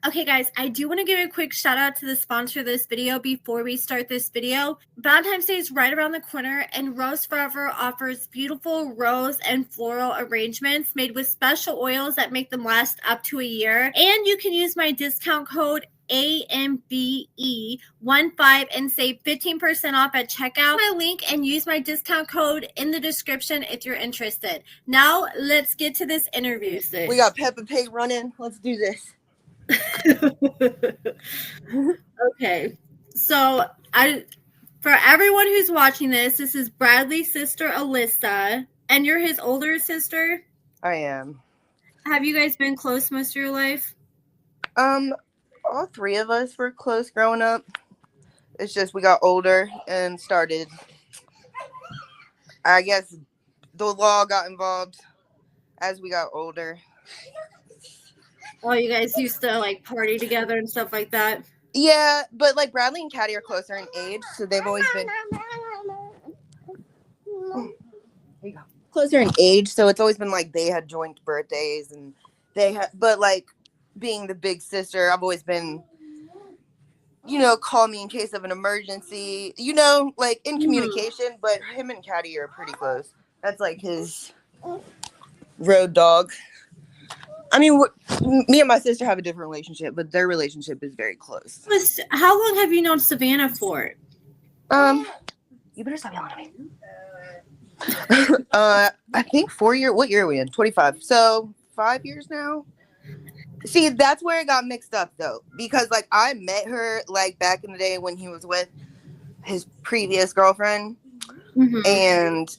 Okay, guys, I do want to give a quick shout out to the sponsor of this video before we start this video. Valentine's Day is right around the corner, and Rose Forever offers beautiful rose and floral arrangements made with special oils that make them last up to a year. And you can use my discount code AMBE15 and save 15% off at checkout. My link and use my discount code in the description if you're interested. Now, let's get to this interview. We got Peppa Pig running. Let's do this. Okay, so for everyone who's watching this is Bradley's sister Alissa, and you're his older sister. I am. Have you guys been close most of your life? All three of us were close growing up. It's just we got older and started, I guess the law got involved as we got older. Oh, you guys used to like party together and stuff like that? Yeah, but like Bradley and Caddy are closer in age, so they've always been closer in age, so it's always been like they had joint birthdays and they had, but like being the big sister, I've always been, call me in case of an emergency, like in communication, but him and Caddy are pretty close. That's like his road dog. I mean, me and my sister have a different relationship, but their relationship is very close. How long have you known Savannah for? You better stop yelling at me. I think 4 years. What year are we in? 25. So 5 years now. See, that's where it got mixed up, though, because like I met her like back in the day when he was with his previous girlfriend, and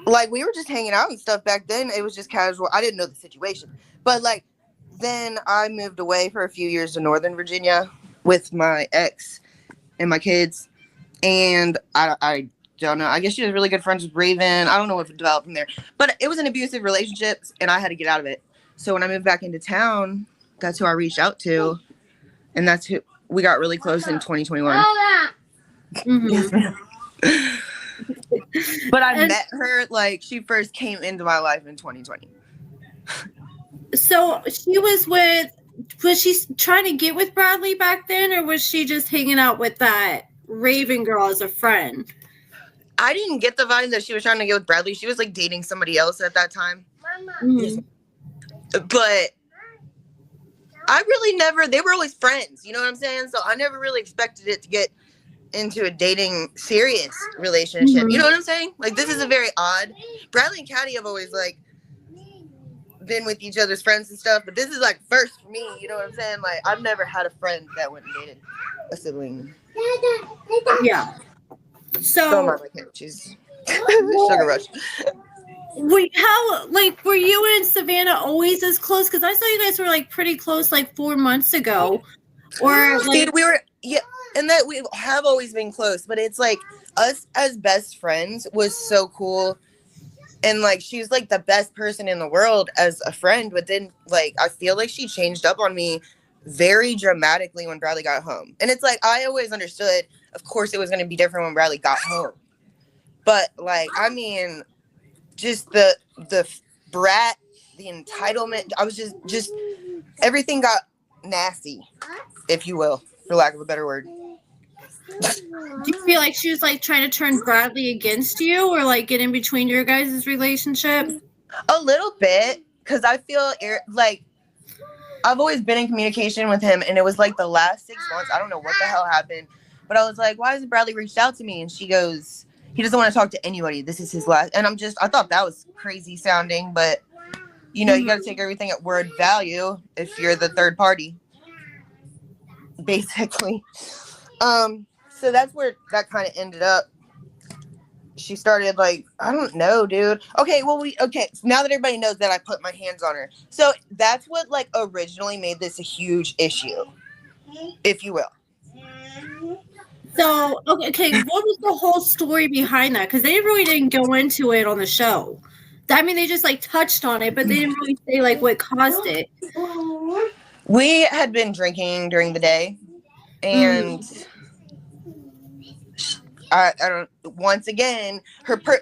like we were just hanging out and stuff back then. It was just casual. I didn't know the situation. But like then I moved away for a few years to Northern Virginia with my ex and my kids. And I don't know. I guess she was really good friends with Raven. I don't know what developed from there. But it was an abusive relationship and I had to get out of it. So when I moved back into town, that's who I reached out to. And that's who we got really close in 2021. But I met her like she first came into my life in 2020. So was she trying to get with Bradley back then, or was she just hanging out with that Raven girl as a friend? I didn't get the vibe that she was trying to get with Bradley. She was like dating somebody else at that time. But I really never, they were always friends, you know what I'm saying? So I never really expected it to get into a dating serious relationship. You know what I'm saying? Like this is a very odd. Bradley and Caddy have always like been with each other's friends and stuff, but this is like first for me, you know what I'm saying? Like I've never had a friend that went and dated a sibling. Yeah. So she's sugar rush. Were you and Savannah always as close? Because I saw you guys were like pretty close like 4 months ago. Or like, we were, yeah, and that we have always been close, but it's like us as best friends was so cool. And like she was like the best person in the world as a friend, but then like I feel like she changed up on me very dramatically when Bradley got home. And it's like I always understood, of course it was going to be different when Bradley got home. But like I mean, just the brat, the entitlement, I was just everything got nasty, if you will, for lack of a better word. Do you feel like she was like trying to turn Bradley against you, or like get in between your guys' relationship? A little bit, because I feel like I've always been in communication with him, and it was like the last 6 months. I don't know what the hell happened, but I was like, why hasn't Bradley reached out to me? And she goes, he doesn't want to talk to anybody. This is his last. And I thought that was crazy sounding, but you got to take everything at word value if you're the third party, basically. So that's where that kind of ended up. She started like, I don't know, dude. Okay, now that everybody knows that I put my hands on her. So that's what like originally made this a huge issue, if you will. So, okay, what was the whole story behind that? Because they really didn't go into it on the show. I mean, they just like touched on it, but they didn't really say like what caused it. We had been drinking during the day, and I don't. Once again,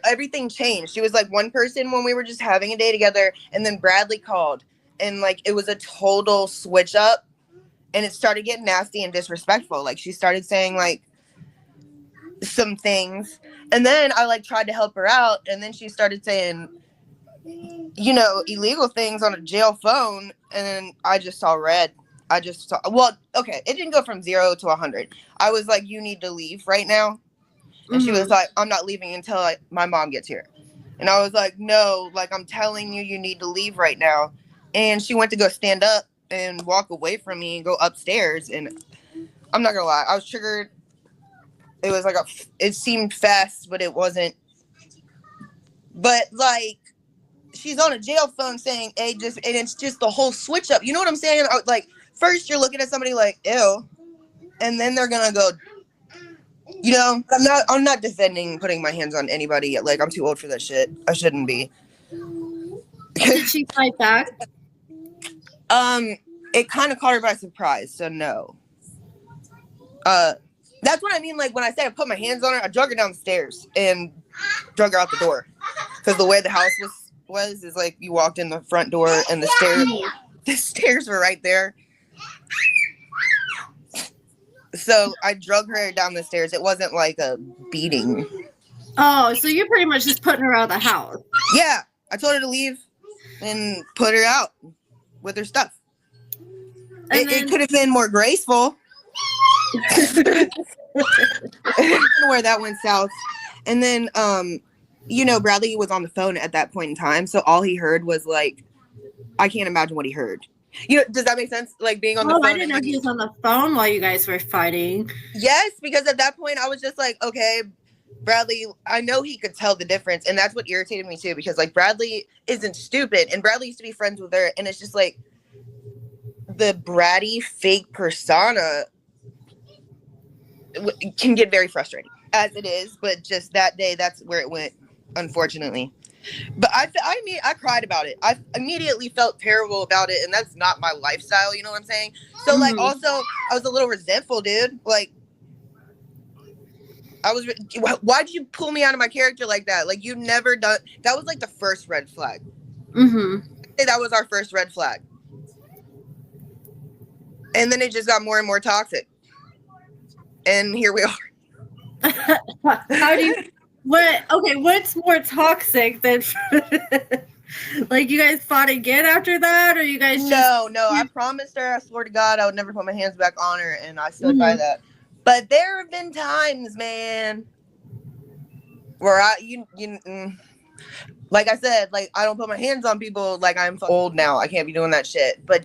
everything changed. She was like one person when we were just having a day together, and then Bradley called, and like it was a total switch up. and it started getting nasty and disrespectful. Like, she started saying like some things, and then I like tried to help her out, and then she started saying, you know, illegal things on a jail phone, and then I just saw red. I just saw, well, okay, it didn't go from 0 to 100. I was like, you need to leave right now. And she was like, I'm not leaving until my mom gets here. And I was like, no, like, I'm telling you, you need to leave right now. And she went to go stand up and walk away from me and go upstairs. And I'm not gonna lie, I was triggered. It was like it seemed fast, but it wasn't. But like, she's on a jail phone saying, hey, and it's just the whole switch up. You know what I'm saying? Like, first you're looking at somebody like, ew, and then they're gonna go, you know, I'm not defending putting my hands on anybody. Like, I'm too old for that shit. I shouldn't be. Did she fight back? It kind of caught her by surprise, so no. That's what I mean. Like, when I say I put my hands on her, I drug her down the stairs and drug her out the door. Because the way the house was is like, you walked in the front door and the stairs were right there. So I drug her down the stairs. It wasn't like a beating. Oh, so you're pretty much just putting her out of the house. Yeah, I told her to leave and put her out with her stuff. It could have been more graceful. Where that went south. And then, you know, Bradley was on the phone at that point in time. So all he heard was like, I can't imagine what he heard. You know, does that make sense? Like, being on the phone. I didn't know he was on the phone while you guys were fighting. Yes, because at that point I was just like, okay, Bradley, I know he could tell the difference. And that's what irritated me too, because like, Bradley isn't stupid, and Bradley used to be friends with her, and it's just like the bratty fake persona can get very frustrating as it is, but just that day, that's where it went, unfortunately. But I mean, I cried about it. I immediately felt terrible about it, and that's not my lifestyle, you know what I'm saying? So like, also, I was a little resentful, dude. Like, why'd you pull me out of my character like that? Like, you've never done, that was like the first red flag. That was our first red flag. And then it just got more and more toxic. And here we are. How do you, what's more toxic than, like, you guys fought again after that, or you guys just... No, I promised her, I swore to God, I would never put my hands back on her, and I stood by that. But there have been times, man, where like I said, like, I don't put my hands on people. Like, I'm old now, I can't be doing that shit. But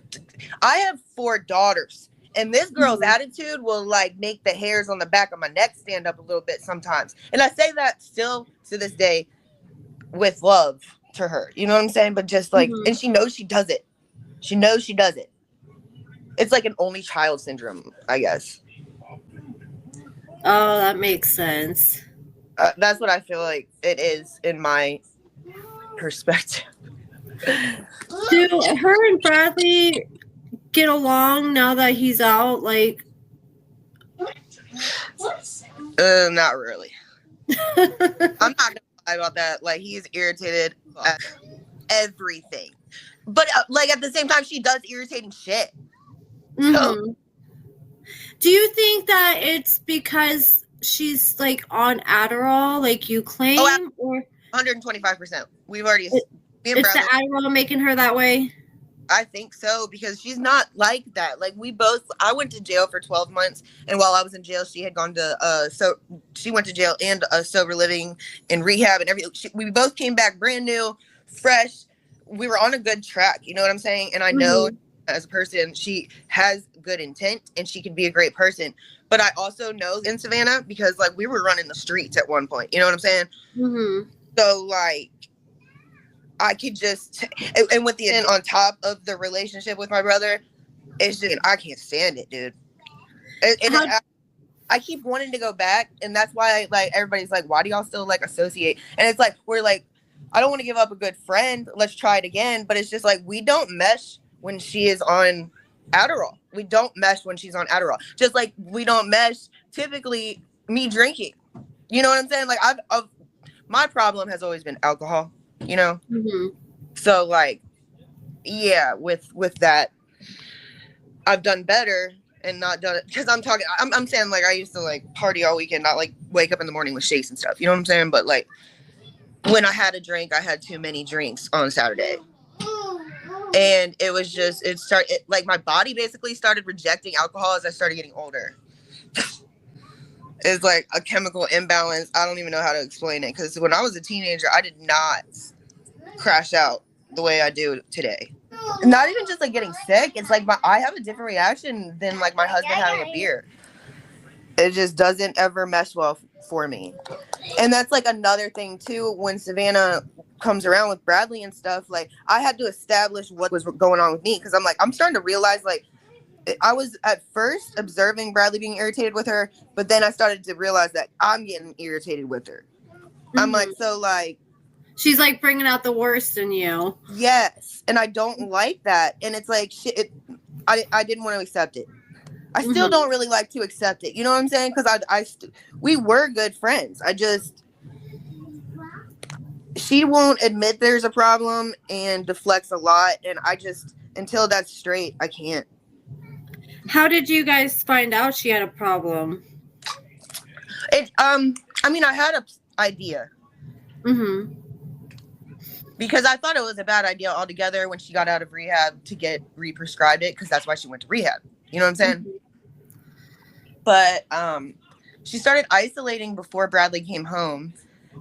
I have 4 daughters. And this girl's attitude will, like, make the hairs on the back of my neck stand up a little bit sometimes. And I say that still to this day with love to her. You know what I'm saying? But just, like, and she knows she does it. She knows she does it. It's like an only child syndrome, I guess. Oh, that makes sense. That's what I feel like it is in my perspective. Do her and Bradley get along now that he's out? Like, not really. I'm not gonna lie about that. Like, he's irritated at everything, but like, at the same time, she does irritating shit. So, do you think that it's because she's like on Adderall, like you claim, or 125%? We've already. It's the Adderall making her that way. I think so, because she's not like that. Like, I went to jail for 12 months, and while I was in jail, she had gone to she went to jail and sober living and rehab and everything. We both came back brand new, fresh. We were on a good track, you know what I'm saying? And I know as a person, she has good intent and she can be a great person. But I also know in Savannah, because like, we were running the streets at one point, you know what I'm saying? So like, I could just, and with the on top of the relationship with my brother, it's just, I can't stand it, dude. I keep wanting to go back, and that's why, like, everybody's like, why do y'all still, like, associate? And it's like, we're like, I don't want to give up a good friend. Let's try it again. But it's just like, we don't mesh when she is on Adderall. We don't mesh when she's on Adderall. Just like we don't mesh typically me drinking. You know what I'm saying? Like, my problem has always been alcohol. You know, so like, yeah, with that, I've done better and not done it because I'm saying like I used to like party all weekend, not like wake up in the morning with shakes and stuff. You know what I'm saying? But like when I had a drink, I had too many drinks on Saturday. And it was just, like my body basically started rejecting alcohol as I started getting older. It's like a chemical imbalance. I don't even know how to explain it. Because when I was a teenager, I did not crash out the way I do today. Not even just like getting sick. It's like I have a different reaction than like my husband having a beer. It just doesn't ever mesh well for me. And that's like another thing too. When Savannah comes around with Bradley and stuff, like I had to establish what was going on with me. Because I'm starting to realize like I was at first observing Bradley being irritated with her, but then I started to realize that I'm getting irritated with her. Mm-hmm. I'm like, so like she's like bringing out the worst in you. Yes, and I don't like that. And it's like shit. I didn't want to accept it. I still don't really like to accept it. You know what I'm saying? Because we were good friends. She won't admit there's a problem and deflects a lot. And I just, until that's straight, I can't. How did you guys find out she had a problem? I mean, I had an idea. Mm-hmm. Because I thought it was a bad idea altogether when she got out of rehab to get re-prescribed it, because that's why she went to rehab. You know what I'm saying? Mm-hmm. But she started isolating before Bradley came home.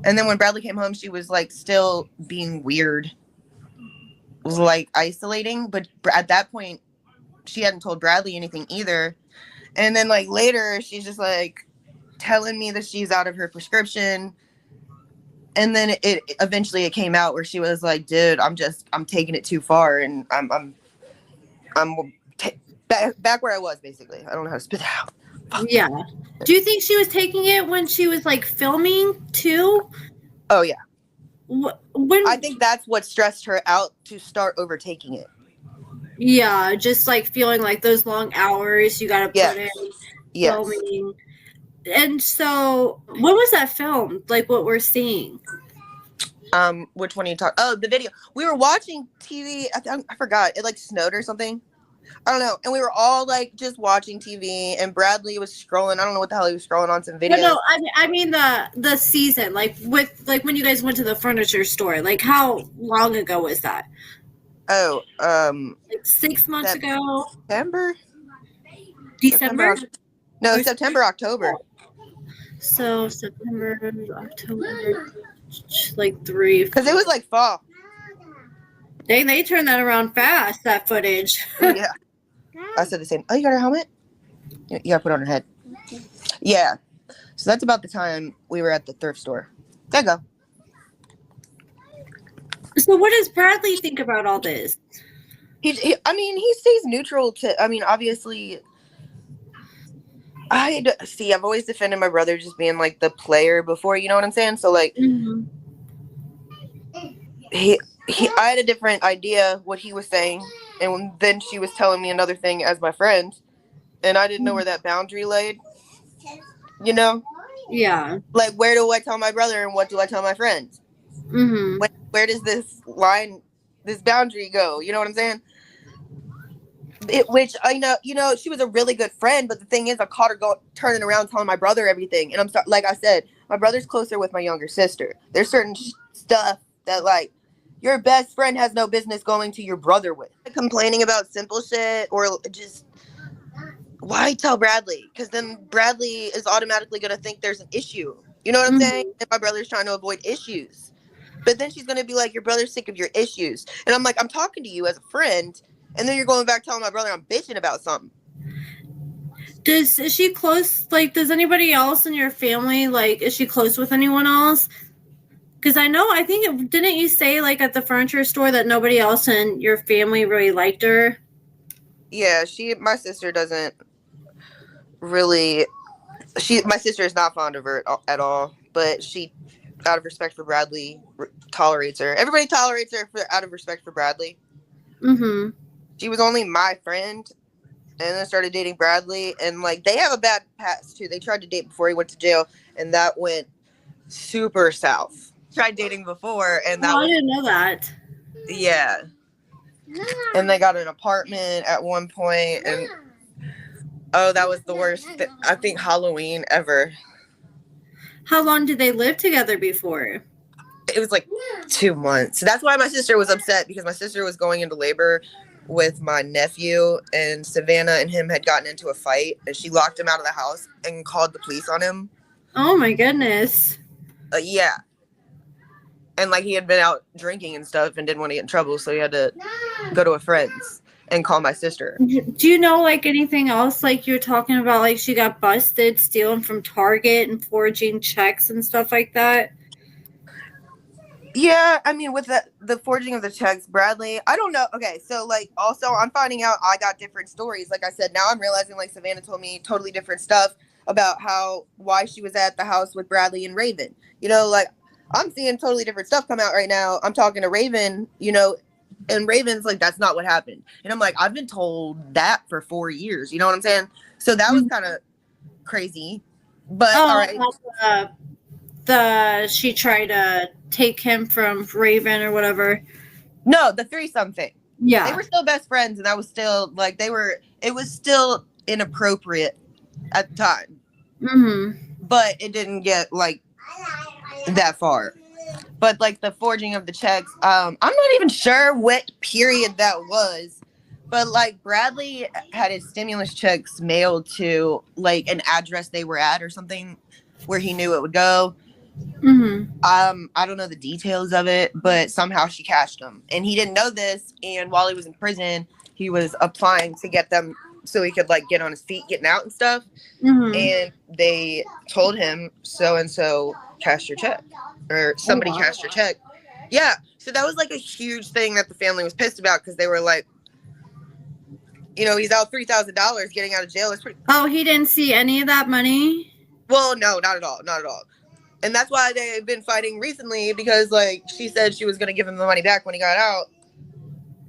And then when Bradley came home, she was like still being weird. Was like isolating. But at that point, she hadn't told Bradley anything either. And then like later, she's just like telling me that she's out of her prescription. And then it eventually came out where she was like, dude, I'm taking it too far. And I'm back where I was, basically. I don't know how to spit it out. Yeah. Do you think she was taking it when she was like filming too? Oh yeah. I think that's what stressed her out to start overtaking it. Yeah, just like feeling like those long hours you gotta put in filming. And so when was that filmed? Like what we're seeing? Which one are you talking? Oh, the video. We were watching TV. I forgot. It like snowed or something. I don't know. And we were all like just watching TV, and Bradley was scrolling. I don't know what the hell he was scrolling on some videos. No, I mean the season, like with like when you guys went to the furniture store. Like how long ago was that? Oh, like 6 months ago. December. No, September, October. So September, October, like 3. Because it was like fall. Dang, they turned that around fast, that footage. Yeah. I said the same. Oh, you got her helmet? You got to put it on her head. Yeah. So that's about the time we were at the thrift store. There you go. So what does Bradley think about all this? He stays neutral to, obviously, I've always defended my brother just being like the player before, you know what I'm saying? So like, I had a different idea what he was saying, and then she was telling me another thing as my friend, and I didn't know where that boundary laid, you know? Yeah. Like, where do I tell my brother and what do I tell my friends? Mm-hmm. Where does this boundary go? You know what I'm saying? Which I know, she was a really good friend, but the thing is, I caught her turning around telling my brother everything, and like I said, my brother's closer with my younger sister. There's certain stuff that like your best friend has no business going to your brother with. Complaining about simple shit or just why tell Bradley? Because then Bradley is automatically going to think there's an issue. You know what I'm saying? And my brother's trying to avoid issues. But then she's going to be like, your brother's sick of your issues. And I'm like, I'm talking to you as a friend. And then you're going back telling my brother I'm bitching about something. Is she close? Like, does anybody else in your family, like, is she close with anyone else? Because didn't you say, like, at the furniture store that nobody else in your family really liked her? Yeah, my sister doesn't really, my sister is not fond of her at all, but she, out of respect for Bradley, tolerates her. Everybody tolerates her out of respect for Bradley. Mm-hmm. She was only my friend, and then started dating Bradley, and, like, they have a bad past, too. They tried to date before he went to jail, and that went super south. Tried dating before, and that I didn't know that. Yeah. And they got an apartment at one point, and oh, that was the worst, I think, Halloween ever. How long did they live together before? It was like 2 months. So that's why my sister was upset, because my sister was going into labor with my nephew, and Savannah and him had gotten into a fight, and she locked him out of the house and called the police on him. Oh my goodness. Yeah. And like he had been out drinking and stuff and didn't want to get in trouble, so he had to go to a friend's and call my sister. Do you know like anything else? Like you're talking about, like she got busted stealing from Target and forging checks and stuff like that. Yeah, I mean, with the forging of the checks, Bradley, I don't know. Okay, so like also I'm finding out I got different stories. Like I said, now I'm realizing like Savannah told me totally different stuff about why she was at the house with Bradley and Raven. You know, like I'm seeing totally different stuff come out right now. I'm talking to Raven, you know, and Raven's like, that's not what happened. And I'm like, I've been told that for 4 years. You know what I'm saying? So that was kind of crazy. But all right. She tried to take him from Raven or whatever. No, the threesome thing. Yeah. They were still best friends, and that was still like it was still inappropriate at the time. Mm-hmm. But it didn't get like that far. But like the forging of the checks, I'm not even sure what period that was. But like Bradley had his stimulus checks mailed to like an address they were at or something where he knew it would go. Mm-hmm. I don't know the details of it, but somehow she cashed them, and he didn't know this. And while he was in prison, he was applying to get them so he could like get on his feet, getting out and stuff. Mm-hmm. And they told him so and so cashed your check, or somebody cashed your check. Yeah, so that was like a huge thing that the family was pissed about, because they were like, you know, he's out $3,000 getting out of jail. It's pretty. Oh, he didn't see any of that money? Well, no, not at all, not at all. And that's why they've been fighting recently, because like she said she was going to give him the money back when he got out.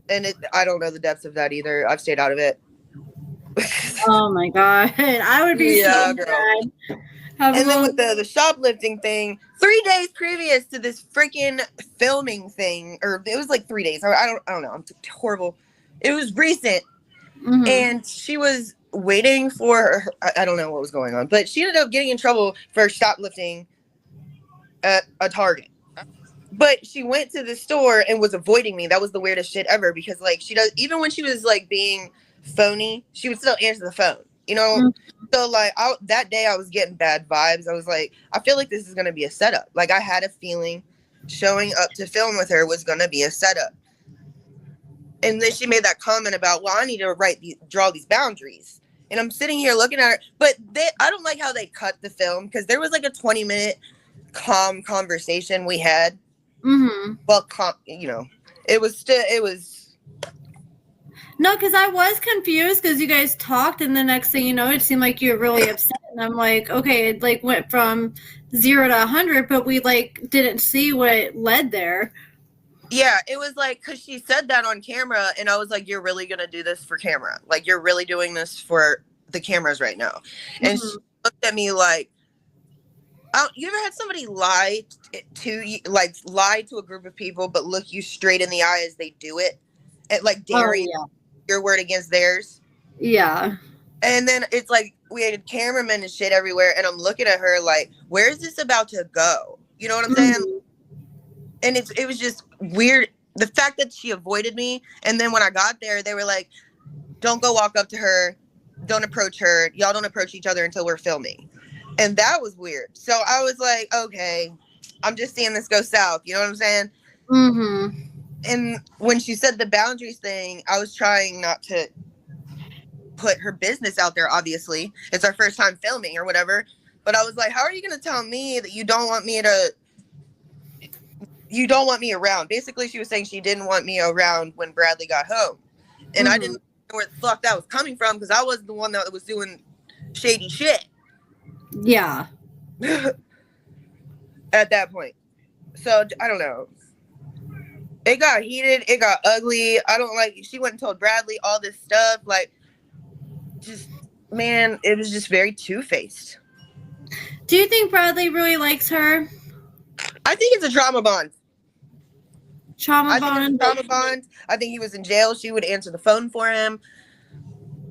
And I don't know the depths of that either. I've stayed out of it. Oh my God. I would be so mad. And then with the shoplifting thing, 3 days previous to this freaking filming thing, or it was like 3 days. I don't know. I'm horrible. It was recent. Mm-hmm. And she was waiting for her. I don't know what was going on, but she ended up getting in trouble for shoplifting at a Target. But she went to the store and was avoiding me. That was the weirdest shit ever, because like she does, even when she was like being phony, she would still answer the phone, you know? Mm-hmm. So like that day I was getting bad vibes. I was like, I feel like this is going to be a setup. Like I had a feeling showing up to film with her was going to be a setup. And then she made that comment about, well, I need to draw these boundaries. And I'm sitting here looking at her, but I don't like how they cut the film, because there was like a 20-minute calm conversation we had. Mm-hmm. Well, you know, it was. No, because I was confused, because you guys talked, and the next thing you know, it seemed like you were really upset. And I'm like, okay, it like went from 0 to 100, but we like didn't see what led there. Yeah, it was like, because she said that on camera, and I was like, you're really going to do this for camera? Like, you're really doing this for the cameras right now? And she looked at me like, you ever had somebody lie to a group of people, but look you straight in the eye as they do it? And like daring your word against theirs? Yeah. And then it's like, we had cameramen and shit everywhere, and I'm looking at her like, where is this about to go? You know what I'm saying? And it was just weird. The fact that she avoided me. And then when I got there, they were like, don't go walk up to her. Don't approach her. Y'all don't approach each other until we're filming. And that was weird. So I was like, okay, I'm just seeing this go south. You know what I'm saying? Mm-hmm. And when she said the boundaries thing, I was trying not to put her business out there, obviously. It's our first time filming or whatever. But I was like, how are you going to tell me that you don't want me around? Basically, she was saying she didn't want me around when Bradley got home. And I didn't know where the fuck that was coming from, because I wasn't the one that was doing shady shit. Yeah. At that point. So, I don't know. It got heated. It got ugly. I don't like, she went and told Bradley all this stuff. Like, just, man, it was just very two-faced. Do you think Bradley really likes her? I think it's a drama bond. trauma bond. Trauma bond. I think he was in jail. She would answer the phone for him.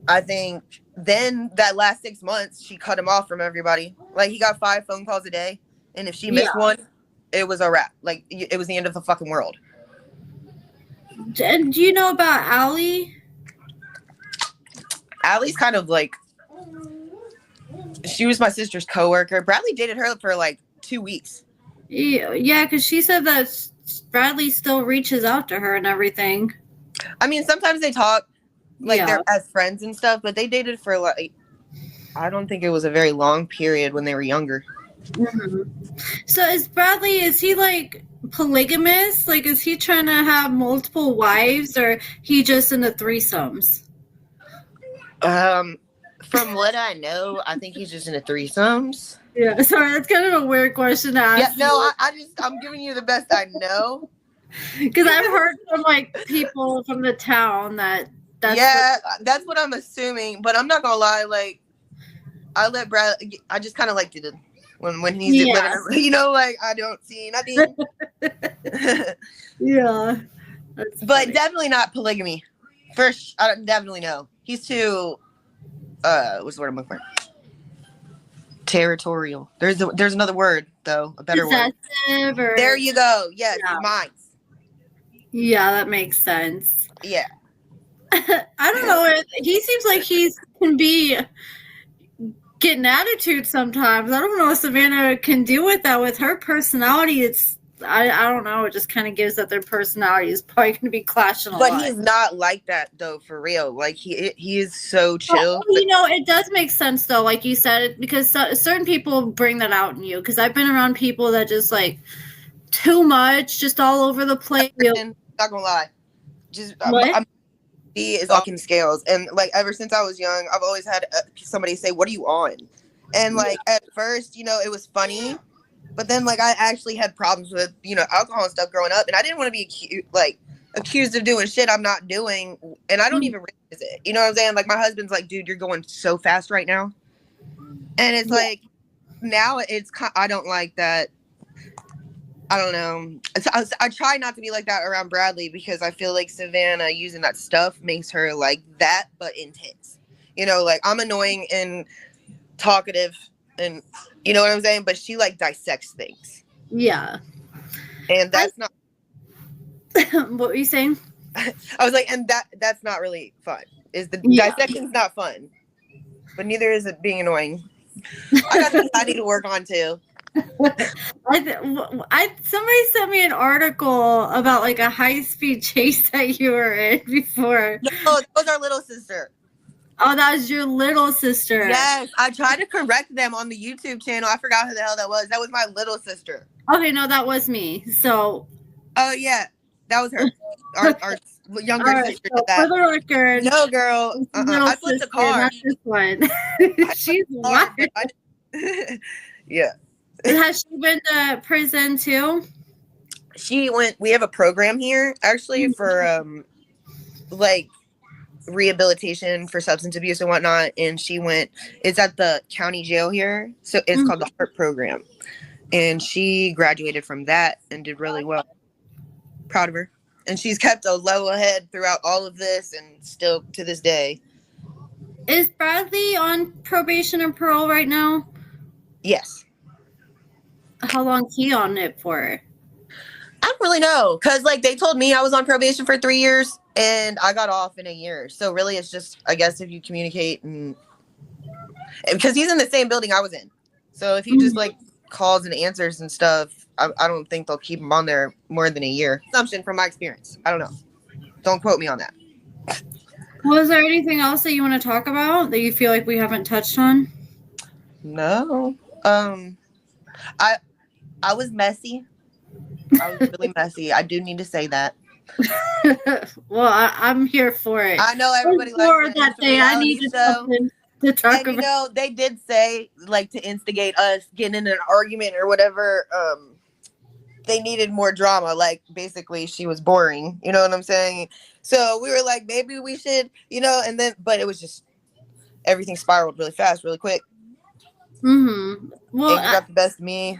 I think then that last 6 months, she cut him off from everybody. Like, he got 5 phone calls a day. And if she missed one, it was a wrap. Like, it was the end of the fucking world. And do you know about Allie? Allie's kind of like, she was my sister's coworker. Bradley dated her for like 2 weeks. Yeah, because she said that Bradley still reaches out to her and everything. I mean, sometimes they talk like they're as friends and stuff, but they dated for like, I don't think it was a very long period when they were younger. Mm-hmm. So is he like polygamous? Like, is he trying to have multiple wives, or he just into threesomes? From what I know, I think he's just into threesomes. Yeah, sorry, that's kind of a weird question to ask. Yeah, no, I'm giving you the best I know. Because I've heard from like people from the town that's what I'm assuming. But I'm not gonna lie, like I let Brad. I just kind of like to when he's living, you know, like I don't see nothing. Yeah, but definitely not polygamy. First, I definitely know he's too. What's the word I'm looking for? Territorial. There's another word though, a better word. There you go. Yes, mine. Yeah, that makes sense. Yeah. I don't know. He seems like he can be getting attitude sometimes. I don't know if Savannah can deal with that with her personality. I don't know. It just kind of gives that their personality is probably going to be clashing a lot. But he's not like that though, for real. Like he is so chill. You know, it does make sense though, like you said, because certain people bring that out in you. Because I've been around people that just like too much, just all over the place. Not gonna lie, just he is walking scales, and like ever since I was young, I've always had somebody say, "What are you on?" And like at first, you know, it was funny. But then, like, I actually had problems with, you know, alcohol and stuff growing up. And I didn't want to be, accused of doing shit I'm not doing. And I don't even realize it. You know what I'm saying? Like, my husband's like, dude, you're going so fast right now. And it's like, now I don't like that. I don't know. I try not to be like that around Bradley because I feel like Savannah using that stuff makes her like that, but intense. You know, like, I'm annoying and talkative and... You know what I'm saying? But she like dissects things. Yeah. And that's not what were you saying? I was like, and that's not really fun. Dissection's not fun. But neither is it being annoying. I got things I need to work on too. Somebody sent me an article about like a high-speed chase that you were in before. No, that was our little sister. Oh, that was your little sister. Yes, I tried to correct them on the YouTube channel. I forgot who the hell that was. That was my little sister. Okay, no, that was me. So. Oh yeah, that was her. Our younger sister did that. For the record, no, girl. I flipped a car. Not this one. She's wild. Yeah. Has she been to prison too? She went. We have a program here actually for like. Rehabilitation for substance abuse and whatnot, and she went. It's at the county jail here, so it's called the HEART program, and she graduated from that and did really well. Proud of her, and she's kept a level head throughout all of this, and still to this day. Is Bradley on probation or parole right now? Yes. How long is he on it for? I don't really know, because like they told me I was on probation for 3 years. And I got off in a year. So really it's just, I guess, if you communicate and because he's in the same building I was in. So if he just like calls and answers and stuff, I don't think they'll keep him on there more than a year. Assumption from my experience. I don't know. Don't quote me on that. Well, is there anything else that you want to talk about that you feel like we haven't touched on? No. I was messy. I was really messy. I do need to say that. Well, I'm here for it. I know everybody likes that thing. I needed something to talk about. You know, they did say, like, to instigate us getting in an argument or whatever, they needed more drama. Like, basically, she was boring. You know what I'm saying? So we were like, maybe we should, you know, and then, but it was just, everything spiraled really fast, really quick. Mm-hmm. Well, it got the best of me.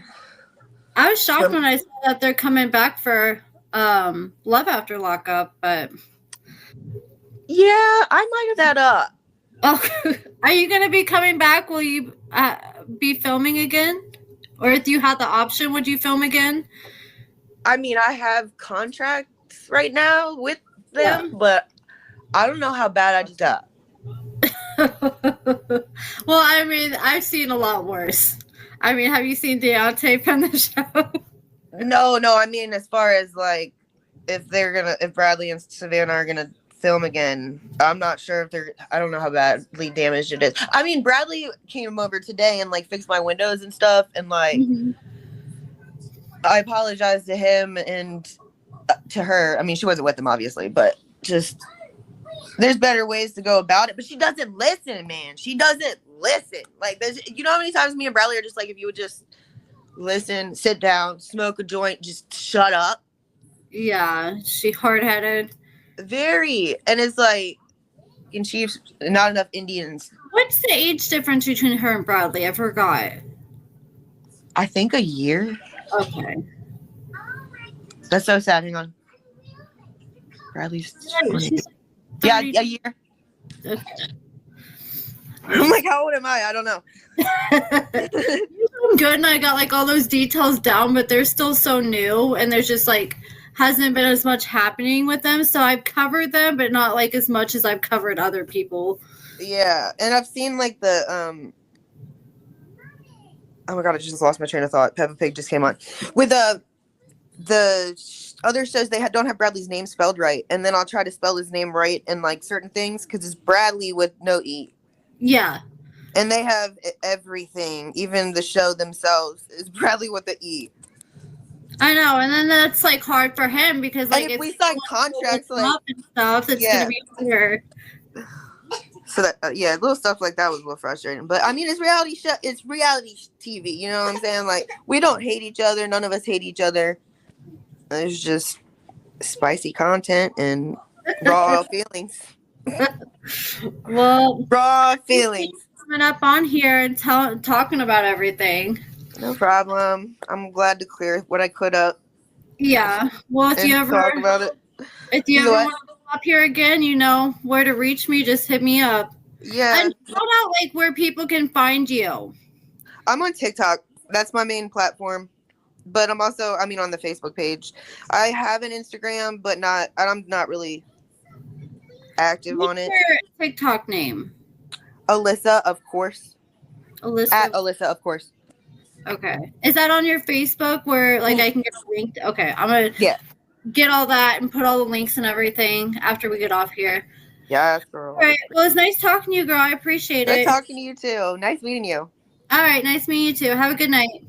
I was shocked when I saw that they're coming back for Love After Lockup, but Yeah, I might have that up. oh, are you gonna be coming back? Will you be filming again, or if you had the option, would you film again? I mean, I have contracts right now with them, but I don't know how bad I just got. Well, I mean, I've seen a lot worse. I mean, have you seen Deontay from the show? No, I mean, as far as like, if Bradley and Savannah are gonna film again, I'm not sure if I don't know how badly damaged it is. I mean, Bradley came over today and like fixed my windows and stuff, and like, I apologized to him and to her. I mean, she wasn't with him, obviously, but just there's better ways to go about it. But she doesn't listen, man. She doesn't listen. Like, you know how many times me and Bradley are just like, if you would just listen, sit down, smoke a joint, just shut up. Yeah, she hard-headed. Very. And it's like, in Chiefs, not enough Indians. What's the age difference between her and Bradley? I forgot. I think a year. Okay. That's so sad. Hang on. Bradley's 20. Yeah, a year. Okay. I'm like, how old am I? I don't know. I'm good, and I got like all those details down, but they're still so new, and there's just like hasn't been as much happening with them. So I've covered them, but not like as much as I've covered other people. Yeah, and I've seen like the oh my god, I just lost my train of thought. Peppa Pig just came on with the other shows. They don't have Bradley's name spelled right, and then I'll try to spell his name right in like certain things because it's Bradley with no E. Yeah. And they have everything, even the show themselves is Bradley with the E. I know, and then that's like hard for him because like if we sign contracts like and stuff, it's gonna be harder. So that little stuff like that was a little frustrating. But I mean, it's reality show. It's reality TV. You know what I'm saying? Like, we don't hate each other. None of us hate each other. It's just spicy content and raw feelings. Well, raw feelings. Coming up on here and talking about everything. No problem. I'm glad to clear what I could up. Yeah. Well, if you ever talk about it. If you ever want to come up here again, you know where to reach me. Just hit me up. Yeah. And shout out like where people can find you. I'm on TikTok. That's my main platform. But I'm also, on the Facebook page. I have an Instagram, but I'm not really active on it. What's your TikTok name? Alissa, of course. Alissa. At Alissa, of course. Okay. Is that on your Facebook where like I can get a link? Okay. I'm going to get all that and put all the links and everything after we get off here. Yes, girl. All right. Well, it's nice talking to you, girl. I appreciate it. Nice talking to you, too. Nice meeting you. All right. Nice meeting you, too. Have a good night.